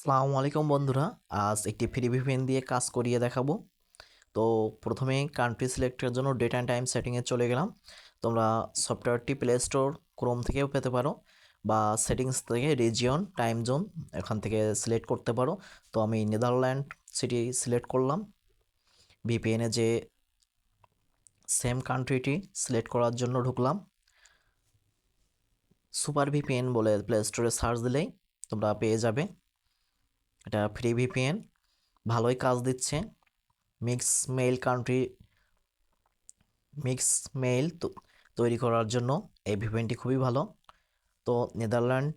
আসসালামু আলাইকুম বন্ধুরা। আজ একটি ফ্রি ভিপিএন দিয়ে কাজ করিয়ে দেখাবো। তো প্রথমে কান্ট্রি সিলেক্টের জন্য ডেট অ্যান্ড টাইম সেটিংয়ে চলে গেলাম। তোমরা সফটওয়্যারটি প্লে স্টোর ক্রোম থেকেও পেতে পারো বা সেটিংস থেকে রিজিয়ন টাইম জোন এখান থেকে সিলেক্ট করতে পারো। তো আমি নেদারল্যান্ড সিটি সিলেক্ট করলাম। ভিপিএনে যে সেম কান্ট্রিটি সিলেক্ট করার জন্য ঢুকলাম। সুপার ভিপিএন বলে প্লে স্টোরে সার্চ দিলেই তোমরা পেয়ে যাবে। এটা ফ্রি ভিপিএন, ভালোই কাজ দিচ্ছে। Mix mail country mix mail তৈরি করার জন্য এই ভিপিএনটি খুবই ভালো। তো নেদারল্যান্ড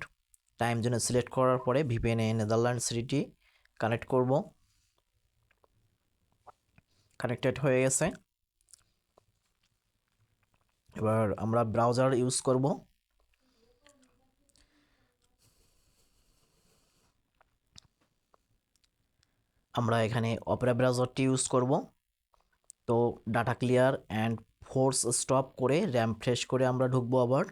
টাইম জোনে সিলেক্ট করার পরে ভিপিএনে নেদারল্যান্ড সিটিটি কানেক্ট করব। কানেক্টেড হয়ে গেছে। এবার আমরা ব্রাউজার ইউজ করব। আমরা এখানে অপেরা ব্রাউজারটি ইউজ করব। তো data clear and force stop করে র্যাম ফ্রেশ করে আমরা ঢুকবো আবার।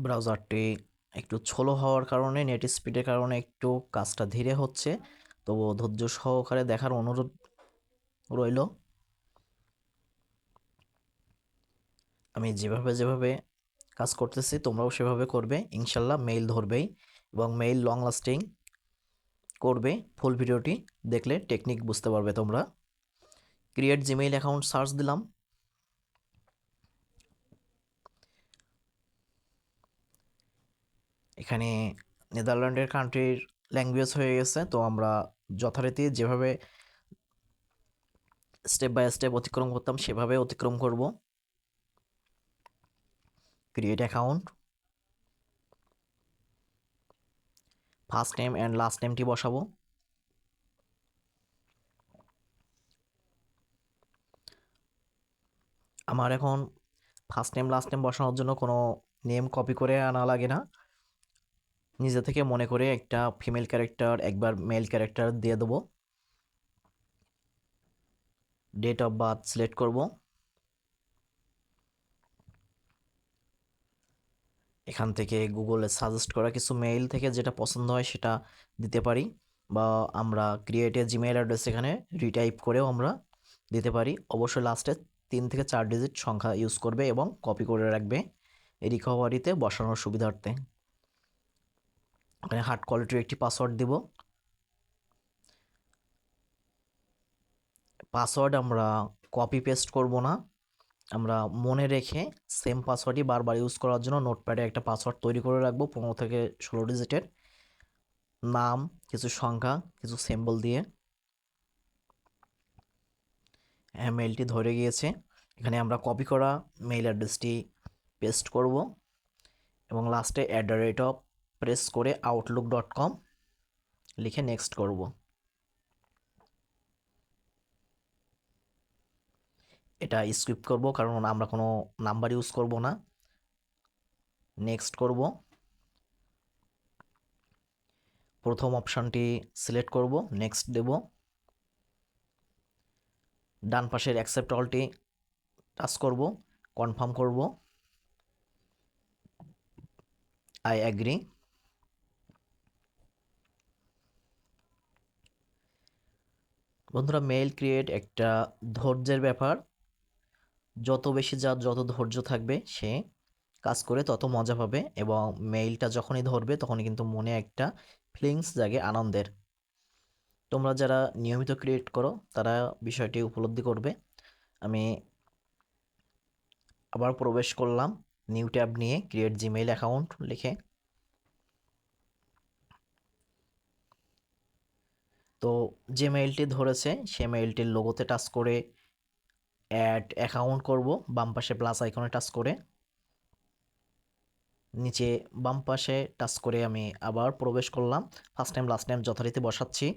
ব্রাউজারটি একটু স্লো হওয়ার কারণে, নেট স্পিডের কারণে একটু কাজটা ধীরে হচ্ছে, তবু ধৈর্য সহকারে দেখার অনুরোধ রইল। আমি যেভাবে যেভাবে কাজ করতেছি তোমরাও সেভাবে করবে, ইনশাল্লাহ মেইল ধরবেই এবং মেইল লং লাস্টিং করবে। ফুল ভিডিওটি দেখলে টেকনিক বুঝতে পারবে তোমরা। ক্রিয়েট জিমেইল অ্যাকাউন্ট সার্চ দিলাম। এখানে নেদারল্যান্ডের কান্ট্রির ল্যাঙ্গুয়েজ হয়ে গেছে। তো আমরা যথারীতি যেভাবে স্টেপ বাই স্টেপ অতিক্রম করতাম সেভাবে অতিক্রম করব। Create account, first name and last নেমটি বসাবো। আমার এখন ফার্স্ট নেম লাস্ট নেম বসানোর জন্য কোনো নেম কপি করে আনা লাগে না। নিজে থেকে মনে করে একটা ফিমেল ক্যারেক্টার একবার মেল ক্যারেক্টার দিয়ে দেবো। ডেট অফ বার্থ সিলেক্ট করব। এখান থেকে গুগলে সাজেস্ট করা কিছু মেইল থেকে যেটা পছন্দ হয় সেটা দিতে পারি, বা আমরা ক্রিয়েটে জিমেইল অ্যাড্রেস এখানে রিটাইপ করেও আমরা দিতে পারি। অবশ্যই লাস্টে 3 থেকে 4 ডিজিট সংখ্যা ইউজ করবে এবং কপি করে রাখবে রিকভারিতে বসানোর সুবিধার্থে। এখানে হার্ড কোয়ালিটির একটি পাসওয়ার্ড দিব। পাসওয়ার্ড আমরা কপি পেস্ট করব না, আমরা মনে রেখে সেম পাসওয়ার্ডই বারবার ইউজ করার জন্য নোটপ্যাডে একটা পাসওয়ার্ড তৈরি করে রাখবো 15 থেকে 16 ডিজিটের। নাম, কিছু সংখ্যা, কিছু সিম্বল দিয়ে। হ্যাঁ, মেইলটি ধরে গিয়েছে। এখানে আমরা কপি করা মেইল অ্যাড্রেসটি পেস্ট করব এবং লাস্টে @ প্রেস করে outlook.com লিখে নেক্সট করব। এটা স্কিপ করব কারণ আমরা কোনো নাম্বার ইউজ করব না। নেক্সট করব। প্রথম অপশানটি সিলেক্ট করব, নেক্সট দেব। ডান পাশের অ্যাকসেপ্ট অলটি টাচ করব, কনফার্ম করব, আই অ্যাগ্রি। বন্ধুরা, মেইল ক্রিয়েট একটা ধৈর্যের ব্যাপার। যত বেশি যার যত ধৈর্য থাকবে সে কাজ করে তত মজা পাবে, এবং মেইলটা যখনই ধরবে তখনই কিন্তু মনে একটা ফিলিংস জাগে আনন্দের। তোমরা যারা নিয়মিত ক্রিয়েট করো তারা বিষয়টি উপলব্ধি করবে। আমি আবার প্রবেশ করলাম নিউ ট্যাব নিয়ে, ক্রিয়েট জিমেইল অ্যাকাউন্ট লিখে। তো যে মেইলটি ধরেছে সে মেইলটির লোগোতে টাচ করে অ্যাড অ্যাকাউন্ট করব, বাম পাশে প্লাস আইকনে টাচ করে। নিচে বাম পাশে টাচ করে আমি আবার প্রবেশ করলাম, ফার্স্ট নেম লাস্ট নেম যথারীতি বসাচ্ছি।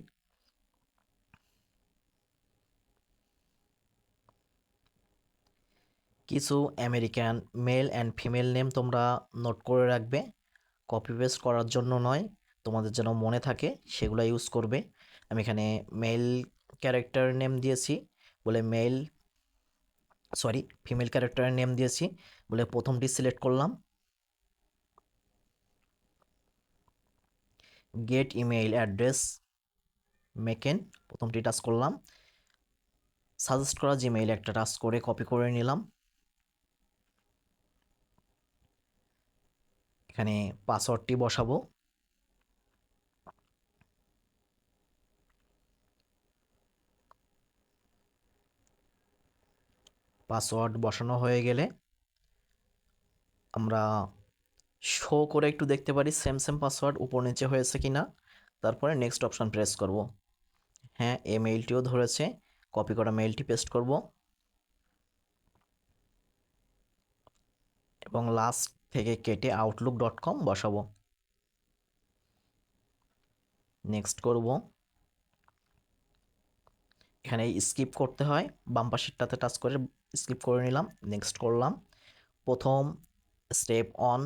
কিছু American male and female name তোমরা নোট করে রাখবে, কপি পেস্ট করার জন্য নয়, তোমাদের যেন মনে থাকে সেগুলো ইউজ করবে। আমি এখানে মেল ক্যারেক্টার নেম দিয়েছি বলে মেল সরি, ফিমেল ক্যারেক্টারের নেম দিয়েছি বলে প্রথমটি সিলেক্ট করলাম। গেট ইমেইল অ্যাড্রেস মেকেন প্রথমটি টাচ করলাম। সাজেস্ট করা জিমেইল একটা টাচ করে কপি করে নিলাম। এখানে পাসওয়ার্ডটি বসাবো। পাসওয়ার্ড বসানো হয়ে গেলে আমরা শো করে একটু দেখতে পারি সেম পাসওয়ার্ড উপর নিচে হয়েছে কিনা। তারপরে নেক্সট অপশন প্রেস করব। হ্যাঁ, এই মেইলটিও ধরেছে। কপি করা মেইলটি পেস্ট করব এবং লাস্ট থেকে কেটে outlook.com বসাবো। নেক্সট করব। এখানে স্কিপ করতে হয়, বাম পাশেরটাতে টাচ করে স্কিপ করে নিলাম। নেক্সট করলাম। প্রথম স্টেপ অন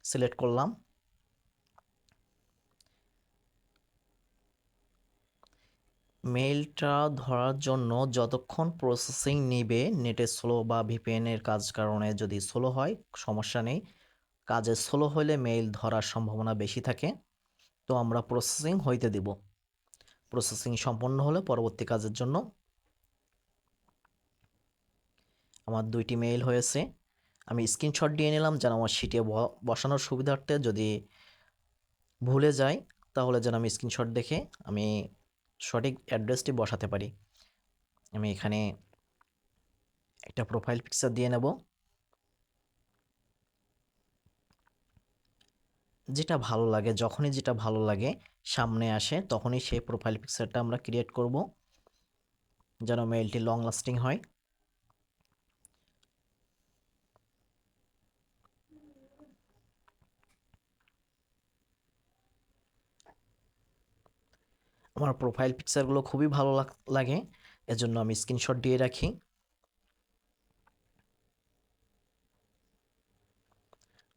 সিলেক্ট করলাম। মেইলটা ধরার জন্য যতক্ষণ প্রসেসিং নেবে, নেটে স্লো বা ভিপিএনের কাজ কারণে যদি স্লো হয় সমস্যা নেই। কাজে স্লো হলে মেইল ধরার সম্ভাবনা বেশি থাকে, তো আমরা প্রসেসিং হইতে দিব। প্রসেসিং সম্পন্ন হলে পরবর্তী কাজের জন্য আমার 2টি মেইল হয়েছে। আমি স্ক্রিনশট দিয়ে নিলাম যেন আমার শিটে বসানোর সুবিধার্থে যদি ভুলে যাই তাহলে যেন আমি স্ক্রিনশট দেখে আমি সঠিক অ্যাড্রেসটি বসাতে পারি। আমি এখানে একটা প্রোফাইল পিকচার দিয়ে নেব। যেটা ভালো লাগে, যখনই যেটা ভালো লাগে সামনে আসে তখনই সেই প্রোফাইল পিকচারটা আমরা ক্রিয়েট করব যেন মেইলটি লং লাস্টিং হয়। আমার প্রোফাইল পিকচারগুলো খুবই ভালো লাগে, এজন্য আমি স্ক্রিনশট দিয়ে রাখি।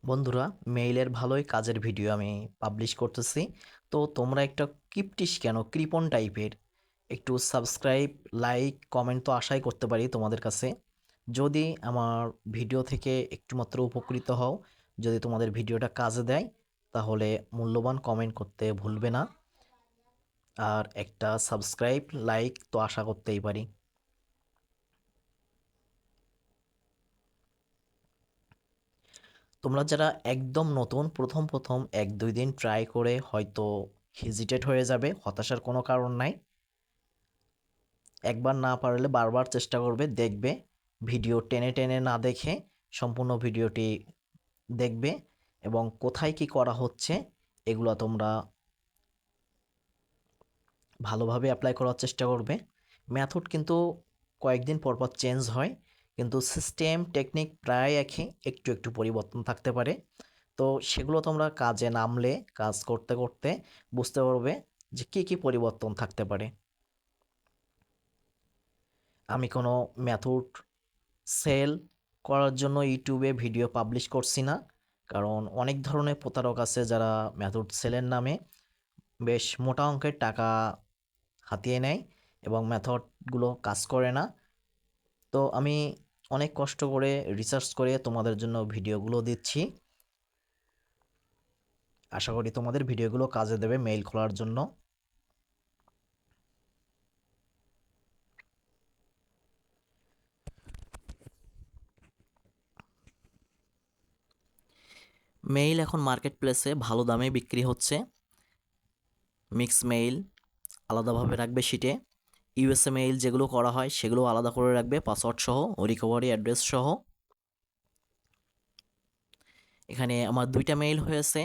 বন্ধুরা, মেইলের ভালোই কাজের ভিডিও আমি পাবলিশ করতেছি, তো তোমরা একটা কিপটিস কেন কৃপণ টাইপের, একটু সাবস্ক্রাইব লাইক কমেন্ট তো আশাই করতে পারি তোমাদের কাছে। যদি আমার ভিডিও থেকে একটু মাত্র উপকৃত হও, যদি তোমাদের ভিডিওটা কাজে দেয় তাহলে মূল্যবান কমেন্ট করতে ভুলবে না, আর একটা সাবস্ক্রাইব লাইক তো আশা করতেই পারি। তোমরা যারা একদম নতুন, প্রথম প্রথম 1-2 দিন ট্রাই করে হয়তো হেজিটেট হয়ে যাবে, হতাশার কোনো কারণ নাই। একবার না পারলে বারবার চেষ্টা করবে, দেখবে ভিডিও টেনে টেনে না দেখে সম্পূর্ণ ভিডিওটি দেখবে এবং কোথায় কি করা হচ্ছে এগুলো তোমরা ভালোভাবে অ্যাপ্লাই করার চেষ্টা করবে। মেথড কিন্তু কয়েকদিন পর পর চেঞ্জ হয়, কিন্তু সিস্টেম টেকনিক প্রায় একই, একটু একটু পরিবর্তন থাকতে পারে। তো সেগুলো তোমরা কাজে নামলে কাজ করতে করতে বুঝতে পারবে যে কী কী পরিবর্তন থাকতে পারে। আমি কোনো মেথড সেল করার জন্য ইউটিউবে ভিডিও পাবলিশ করছি না, কারণ অনেক ধরনের প্রতারক আছে যারা মেথড সেলের নামে বেশ মোটা অঙ্কের টাকা হাতিয়ে নেয় এবং মেথডগুলো কাজ করে না। তো আমি অনেক কষ্ট করে রিসার্চ করে তোমাদের জন্য ভিডিওগুলো দিচ্ছি। আশা করি তোমাদের ভিডিওগুলো কাজে দেবে মেইল খোলার জন্য। মেইল এখন মার্কেট প্লেসে ভালো দামে বিক্রি হচ্ছে। মিক্স মেইল আলাদাভাবে রাখবে শিটে, ইউএসএ মেইল যেগুলো করা হয় সেগুলো আলাদা করে রাখবে পাসওয়ার্ড সহ ও রিকভারি অ্যাড্রেস সহ। এখানে আমার 2টা মেইল হয়েছে,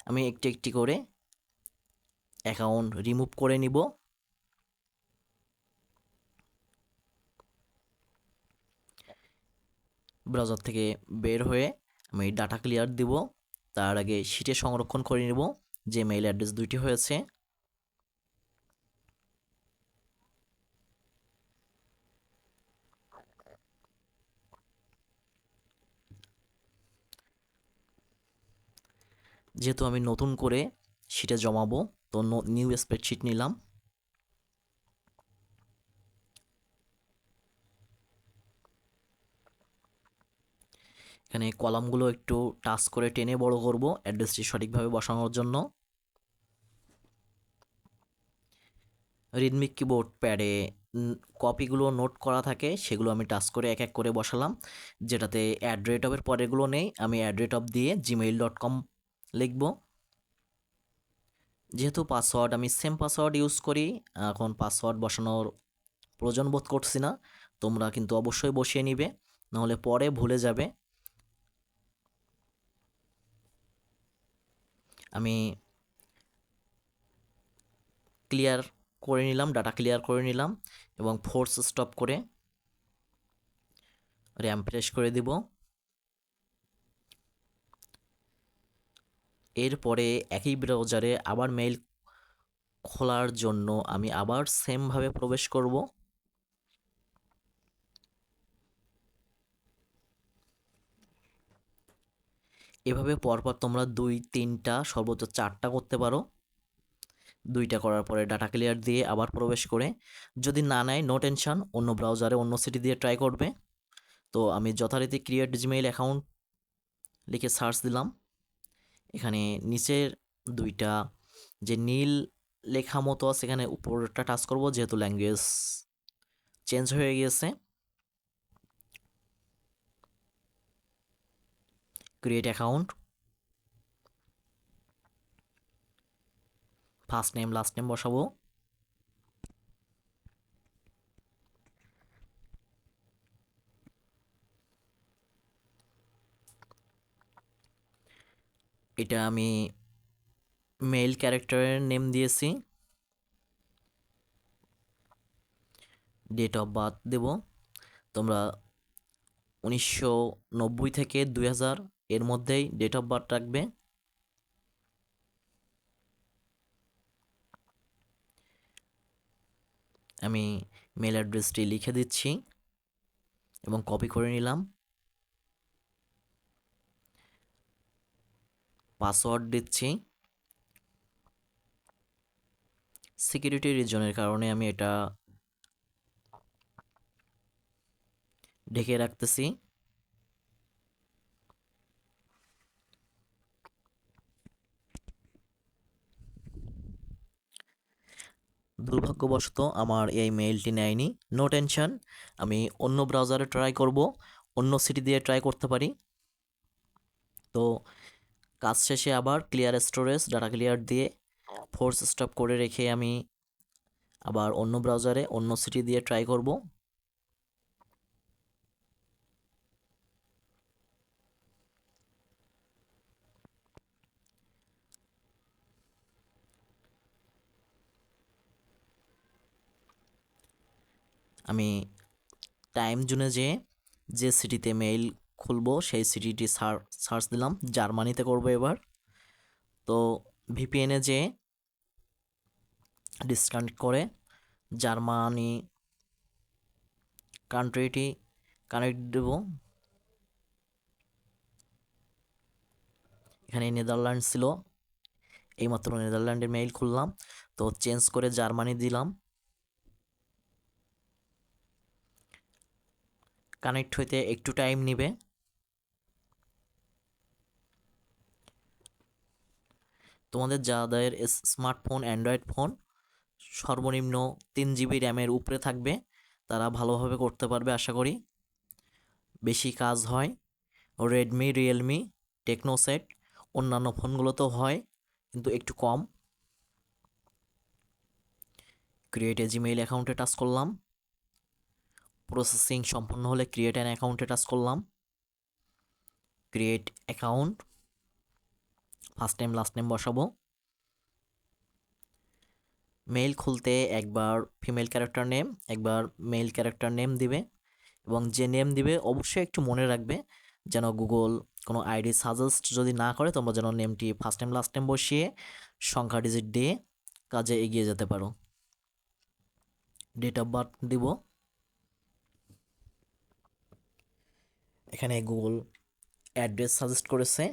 আমি একটি একটি করে অ্যাকাউন্ট রিমুভ করে নিব। ব্রাউজার থেকে বের হয়ে আমি ডাটা ক্লিয়ার দিব, তার আগে শিটে সংরক্ষণ করে নিব যে মেইল অ্যাড্রেস 2টি হয়েছে। যেহেতু আমি নতুন করে শিটে জমাবো, তো নিউ স্প্রেডশিট নিলাম। এখানে কলামগুলো একটু টাচ করে টেনে বড় করব অ্যাড্রেসটি সঠিকভাবে বসানোর জন্য। রিদমিক কিবোর্ড প্যাডে কপিগুলো নোট করা থাকে, সেগুলো আমি টাচ করে এক এক করে বসালাম। যেটাতে অ্যাট রেট অফের পরেরগুলো নেই, আমি অ্যাট রেট অফ দিয়ে gmail.com লিখব। যেহেতু পাসওয়ার্ড আমি সেম পাসওয়ার্ড ইউজ করি, এখন পাসওয়ার্ড বসানোর প্রয়োজন বোধ করছি না। তোমরা কিন্তু অবশ্যই বসিয়ে নিবে, নাহলে পরে ভুলে যাবে। আমি ক্লিয়ার করে নিলাম, ডাটা ক্লিয়ার করে নিলাম এবং ফোর্স স্টপ করে র্যাম প্রেস করে দিব। এরপরে একই ব্রাউজারে আবার মেইল খোলার জন্য আমি আবার সেমভাবে প্রবেশ করব। এভাবে পরপর তোমরা 2-3টা সর্বোচ্চ 4টা করতে পারো। 2টা করার পরে ডাটা ক্লিয়ার দিয়ে আবার প্রবেশ করে, যদি না নেয় নো টেনশন, অন্য ব্রাউজারে অন্য সিটি দিয়ে ট্রাই করবে। তো আমি যথারীতি ক্রিয়েট জিমেইল অ্যাকাউন্ট লিখে সার্চ দিলাম। এখানে নিচের 2টা যে নীল লেখা মতো আছে, এখানে উপরটা টাচ করব, যেহেতু ল্যাঙ্গুয়েজ চেঞ্জ হয়ে গিয়েছে। Create account, first name last name বসাবো। এটা আমি মেইল ক্যারেক্টারের নেম দিয়েছি। ডেট অফ বার্থ দেব, তোমরা 1990 থেকে 2000 এর মধ্যেই ডেট অফ বার্থ রাখবে। আমি মেল অ্যাড্রেসটি লিখে দিচ্ছি এবং কপি করে নিলাম। পাসওয়ার্ড দিচ্ছি। সিকিউরিটি রিজনের কারণে আমি এটা ঢেকে রাখতেছি। দুর্ভাগ্যবশত আমার এই মেইলটি নেয়নি। নো টেনশন, আমি অন্য ব্রাউজারে ট্রাই করব, অন্য সিটি দিয়ে ট্রাই করতে পারি। তো কাজ শেষে আবার ক্লিয়ার স্টোরেজ ডাটা ক্লিয়ার দিয়ে ফোর্স স্টপ করে রেখে আমি আবার অন্য ব্রাউজারে অন্য সিটি দিয়ে ট্রাই করব। আমি টাইম জোনে যে সিটিতে মেইল খুলবো সেই সিটিটি সার্চ দিলাম, জার্মানিতে করব এবার। তো ভিপিএনে ডিসকানেক্ট করে জার্মানি কান্ট্রিটি কানেক্ট দেব। এখানে নেদারল্যান্ড ছিল, এইমাত্র নেদারল্যান্ডের মেইল খুললাম, তো চেঞ্জ করে জার্মানি দিলাম। কানেক্ট হইতে একটু টাইম নেবে। তোমাদের যাদের স্মার্টফোন অ্যান্ড্রয়েড ফোন সর্বনিম্ন 3 GB র্যামের উপরে থাকবে, তারা ভালোভাবে করতে পারবে আশা করি। বেশি কাজ হয় রেডমি, রিয়েলমি, টেকনোসেট, অন্যান্য ফোনগুলোতেও হয়, কিন্তু একটু কম। ক্রিয়েট এ জিমেইল অ্যাকাউন্টে টাচ করলাম। প্রসেসিং সম্পন্ন হলে ক্রিয়েট অ্যান অ্যাকাউন্টে টাচ করলাম। Create account, first name last name বসাবো। মেইল খুলতে একবার ফিমেল ক্যারেক্টার নেম, একবার মেল ক্যারেক্টার নেম দিবে, এবং যে নেম দিবে অবশ্যই একটু মনে রাখবে যেন গুগল কোনো আইডি সাজেস্ট যদি না করে, তোমরা যেন নেমটি ফার্স্ট নেম লাস্ট নেম বসিয়ে সংখ্যা ডিজিট দিয়ে কাজে এগিয়ে যেতে পারো। ডেট অফ বার্থ দিব। এখানে গুগল অ্যাড্রেস সাজেস্ট করেছে,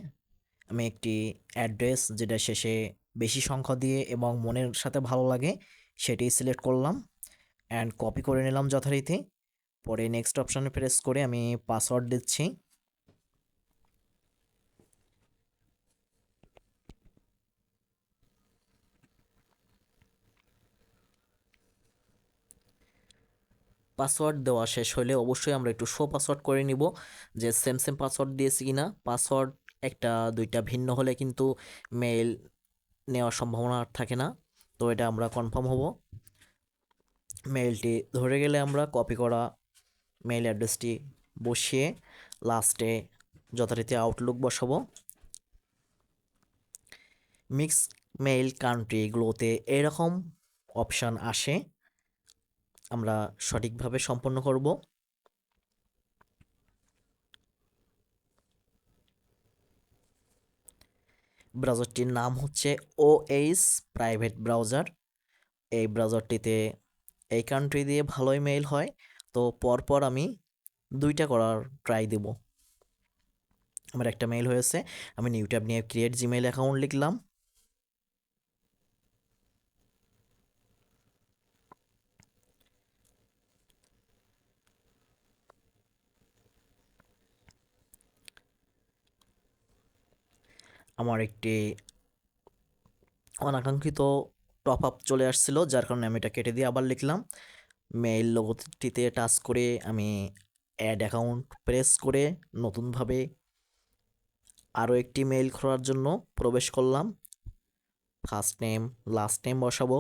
আমি একটি অ্যাড্রেস যেটা শেষে বেশি সংখ্যা দিয়ে এবং মনের সাথে ভালো লাগে সেটি সিলেক্ট করলাম অ্যান্ড কপি করে নিলাম যথারীতি। পরে নেক্সট অপশানে প্রেস করে আমি পাসওয়ার্ড দিচ্ছি। পাসওয়ার্ড দেওয়া শেষ হলে অবশ্যই আমরা একটু শো পাসওয়ার্ড করে নিব যে সেম সেম পাসওয়ার্ড দিয়েছি কিনা। পাসওয়ার্ড একটা দুইটা ভিন্ন হলে কিন্তু মেইল নেওয়ার সম্ভাবনা আর থাকে না, তো এটা আমরা কনফার্ম হব। মেইলটি ধরে গেলে আমরা কপি করা মেইল অ্যাড্রেসটি বসিয়ে লাস্টে যথারীতি আউটলুক বসাবো। মিক্স মেইল কান্ট্রি এগুলোতে এরকম অপশান আসে, আমরা সঠিকভাবে সম্পন্ন করব। ব্রাউজারটির নাম হচ্ছে OS প্রাইভেট ব্রাউজার। এই ব্রাউজারটিতে এই কান্ট্রি দিয়ে ভালোই মেইল হয়, তো পরপর আমি দুইটা করার ট্রাই দেব। আমার একটা মেইল হয়েছে, আমি নিউ ট্যাব নিয়ে ক্রিয়েট জিমেইল অ্যাকাউন্ট লিখলাম। আমার একটি অনাকাঙ্ক্ষিত টপ আপ চলে আসছিল, যার কারণে আমি এটা কেটে দিয়ে আবার লিখলাম। মেইল লোগোটিতে টাচ করে আমি অ্যাড অ্যাকাউন্ট প্রেস করে নতুনভাবে আরও একটি মেইল খোলার জন্য প্রবেশ করলাম। ফার্স্ট নেম লাস্ট নেম বসাবো।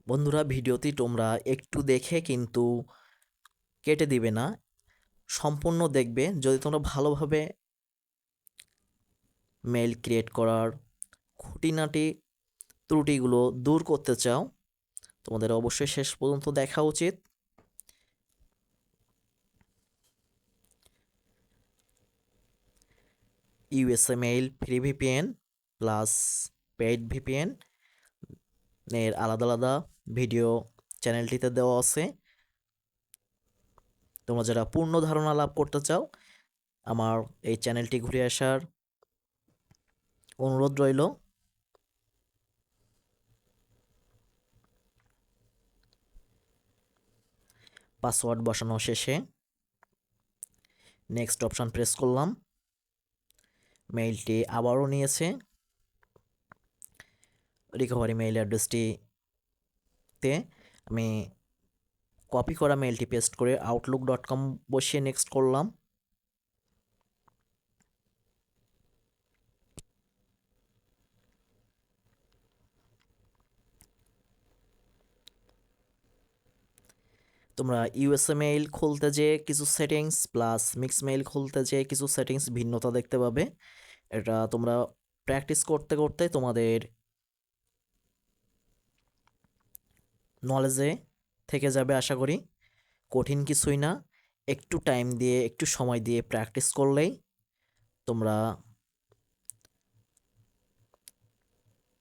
বন্ধুরা, ভিডিওটি তোমরা একটু দেখে কিন্তু কেটে দিবে না, সম্পূর্ণ দেখবে। যদি তোমরা ভালোভাবে মেইল ক্রিয়েট করার খুঁটিনাটি ত্রুটিগুলো দূর করতে চাও, তোমাদের অবশ্যই শেষ পর্যন্ত দেখা উচিত। USA mail free VPN plus paid VPN এর আলাদা আলাদা ভিডিও চ্যানেলটিতে দেওয়া আছে। তোমরা যারা পূর্ণ ধারণা লাভ করতে চাও, আমার এই চ্যানেলটি ঘুরে আসার অনুরোধ রইল। পাসওয়ার্ড বসানো শেষে নেক্সট অপশান প্রেস করলাম। মেইলটি আবারও নিয়েছে। রিকভারি মেইল অ্যাড্রেসটিতে আমি কপি করা মেইলটি পেস্ট করে outlook.com বসিয়ে নেক্সট করলাম। তোমরা ইউএসএ মেইল খুলতে যেয়ে কিছু সেটিংস প্লাস মিক্স মেইল খুলতে যেয়ে কিছু সেটিংস ভিন্নতা দেখতে পাবে। এটা তোমরা প্র্যাকটিস করতে করতে তোমাদের নলেজে থেকে যাবে আশা করি। কঠিন কিছুই না, একটু টাইম দিয়ে একটু সময় দিয়ে প্র্যাকটিস করলেই তোমরা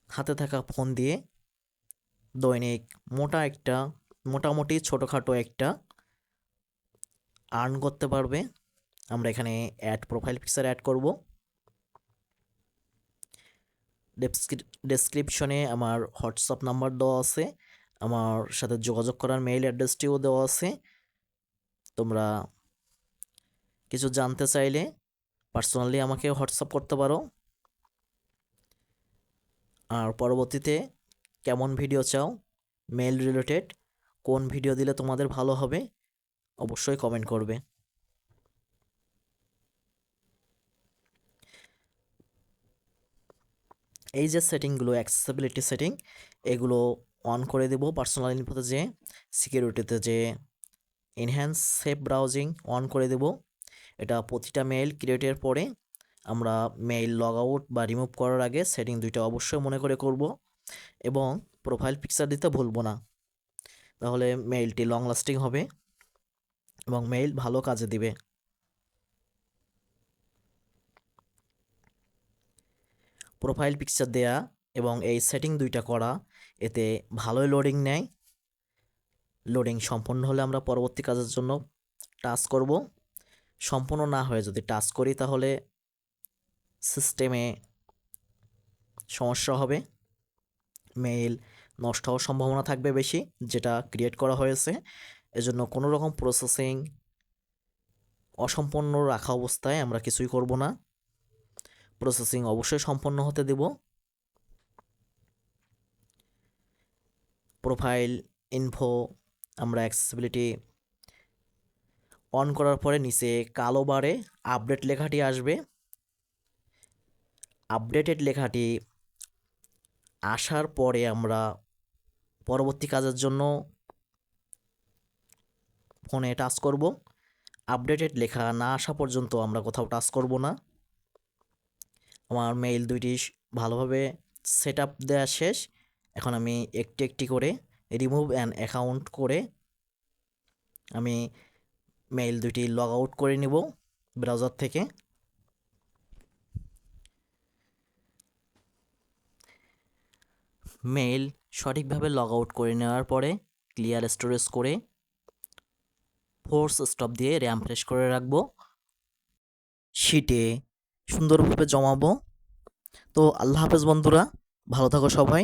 হাতে থাকা ফোন দিয়ে দৈনিক মোটামুটি ছোটোখাটো একটা আর্ন করতে পারবে। আমরা এখানে অ্যাড প্রোফাইল পিকচার অ্যাড করব। ডেসক্রিপশনে আমার হোয়াটসঅ্যাপ নাম্বার দেওয়া আছে, আমার সাথে যোগাযোগ করার মেইল অ্যাড্রেসটিও দেওয়া আছে। তোমরা কিছু জানতে চাইলে পার্সোনালি আমাকে হোয়াটসঅ্যাপ করতে পারো। আর পরবর্তীতে কেমন ভিডিও চাও, মেইল রিলেটেড কোন ভিডিও দিলে তোমাদের ভালো হবে, অবশ্যই কমেন্ট করবে। এই যে সেটিংগুলো অ্যাক্সেসিবিলিটি সেটিং, এগুলো অন করে দেব। পার্সোনাল ইনফোতে যে সিকিউরিটিতে যে এনহ্যান্স সেফ ব্রাউজিং অন করে দেব। এটা প্রতিটা মেইল ক্রিয়েটের পরে আমরা মেইল লগ আউট বা রিমুভ করার আগে সেটিং দুইটা অবশ্যই মনে করে করব, এবং প্রোফাইল পিকচার দিতে ভুলবো না, তাহলে মেইলটি লং লাস্টিং হবে এবং মেইল ভালো কাজে দিবে। প্রোফাইল পিকচার দেয়া এবং এই সেটিং দুইটা করা, এতে ভালোই লোডিং নেয়। লোডিং সম্পন্ন হলে আমরা পরবর্তী কাজের জন্য টাচ করব। সম্পূর্ণ না হয়ে যদি টাচ করি তাহলে সিস্টেমে সমস্যা হবে, মেইল নষ্ট হওয়ার সম্ভাবনা থাকবে বেশি, যেটা ক্রিয়েট করা হয়েছে। এজন্য কোনো রকম প্রসেসিং অসম্পূর্ণ রাখা অবস্থায় আমরা কিছুই করব না। প্রসেসিং অবশ্যই সম্পন্ন হতে দেব। প্রোফাইল ইনফো আমরা অ্যাক্সেসিবিলিটি অন করার পরে নিচে কালো বারে আপডেট লেখাটি আসবে। আপডেটেড লেখাটি আসার পরে আমরা পরবর্তী কাজের জন্য ফোনে টাচ করব। আপডেটেড লেখা না আসা পর্যন্ত আমরা কোথাও টাচ করব না। আমার মেইল দুইটি ভালোভাবে সেট আপ দেওয়া শেষ। এখন আমি একটি একটি করে রিমুভ অ্যান অ্যাকাউন্ট করে আমি মেইল দুইটি লগ আউট করে নিব ব্রাউজার থেকে। মেইল সঠিকভাবে লগ আউট করে নেওয়ার পরে ক্লিয়ার স্টোরেজ করে ফোর্স স্টপ দিয়ে র্যাম ফ্রেশ করে রাখবো। শিটে সুন্দরভাবে জমাবো। তো আল্লাহ হাফেজ বন্ধুরা, ভালো থাকো সবাই।